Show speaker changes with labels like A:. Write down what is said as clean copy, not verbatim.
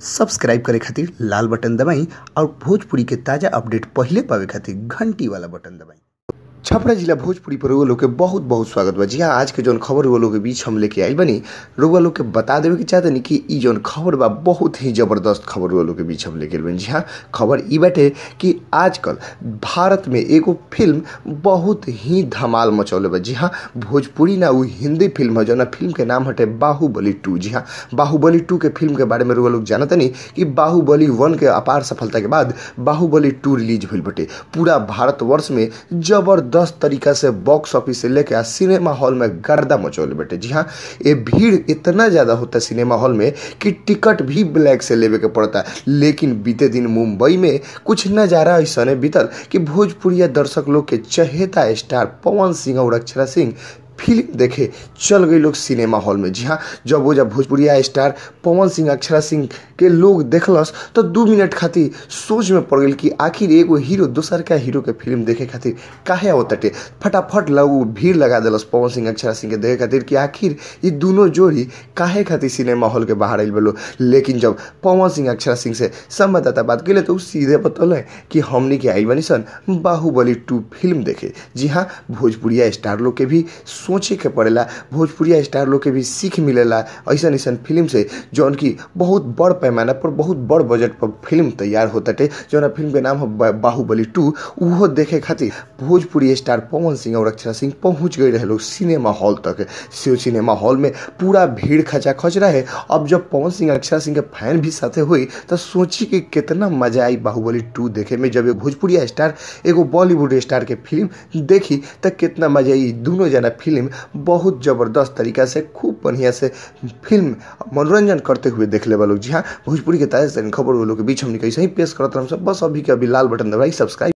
A: Subscribe करे खातिर लाल button दबाई और भोजपुरी के ताजा अपडेट पहले पावे खातिर घंटी वाला बटन दबाई। छपरा जिला भोजपुरी पर रउआ लोग के बहुत बहुत स्वागत बा। जी हाँ, आज के जौन खबर रउआ लोग के बीच हम लेके आइल बनी, रउआ लोग के बता देवे के चाहते कि ई जौन खबर बा बहुत ही जबरदस्त खबर रउआ लोग के बीच हम लेके आइल बनी। जी हाँ, खबर ई बाटे कि आजकल भारत में एगो फिल्म बहुत ही धमाल मचौले बा। जी हाँ, भोजपुरी ना वो हिंदी फिल्म है, जौन फिल्म के नाम हटे बाहुबली 2। जी हाँ, बाहुबली 2 के फिल्म के बारे में रउआ लोग जानता नहीं कि बाहुबली 1 के अपार सफलता के बाद बाहुबली 2 रिलीज भइल बटे। पूरा भारतवर्ष में जबरदस्त तरीका से बॉक्स ऑफिस से लेके सिनेमा हॉल में गर्दा मचौले बेटे। जी हाँ, ये भीड़ इतना ज्यादा होता है सिनेमा हॉल में कि टिकट भी ब्लैक से लेवे के पड़ता है। लेकिन बीते दिन मुंबई में कुछ नजारा ऐसा बीतल कि भोजपुरिया दर्शक लोग के चहेता स्टार पवन सिंह और अक्षरा सिंह फिल्म देखे चल गई लोग सिनेमा हॉल में। जी हाँ, जब भोजपुरिया स्टार पवन सिंह अक्षरा सिंह के लोग देखलस तो 2 मिनट खातिर सोच में पड़ गई कि आखिर एगो हीरो दूसर का हीरो के फिल्म देखे खातिर काहे आवताटे। फटाफट लोग भीड़ लगा दिलस पवन सिंह अक्षरा सिंह के देखे खातिर कि आखिर ये दोनों जोड़ी काहे खातिर सिनेमा हॉल के बाहर आइल बलो। लेकिन जब पवन सिंह अक्षरा सिंह से संवाददाता बात कैले तो सीधे बतौले कि हमने के आइल बनी सन बाहुबली 2 फिल्म देखे। जी हाँ, भोजपुरिया स्टार लोग के भी सोचे के पड़ेला, भोजपुरिया स्टार लोग के भी सीख मिलेला ऐसा फिल्म से, जौन की बहुत बड़ पैमाना पर बहुत बड़ बजट पर फिल्म तैयार होताटे। जौन फिल्म के नाम है बाहुबली 2, वो देखे खातिर भोजपुरी स्टार पवन सिंह और अक्षरा सिंह पहुंच गए रहे लोग सिनेमा हॉल तक। सिनेमा हॉल में पूरा भीड़ खचाखच रहे। अब जब पवन सिंह अक्षरा सिंह के फैन भी साथे हुई तो सोची कि कितना मजा आई बाहुबली 2 देखे में। जब एक भोजपुरिया स्टार एगो बॉलीवुड स्टार के फिल्म देखी तो कितना मजा आई। दोनों जना फिल्म बहुत जबरदस्त तरीका से खूब बढ़िया से फिल्म मनोरंजन करते हुए देख ले लोग। जी हाँ, भोजपुरी के ताजा खबर वो लोग के बीच हमने कैसे ही पेश करते हम सब। बस अभी के अभी लाल बटन दबाई, सब्सक्राइब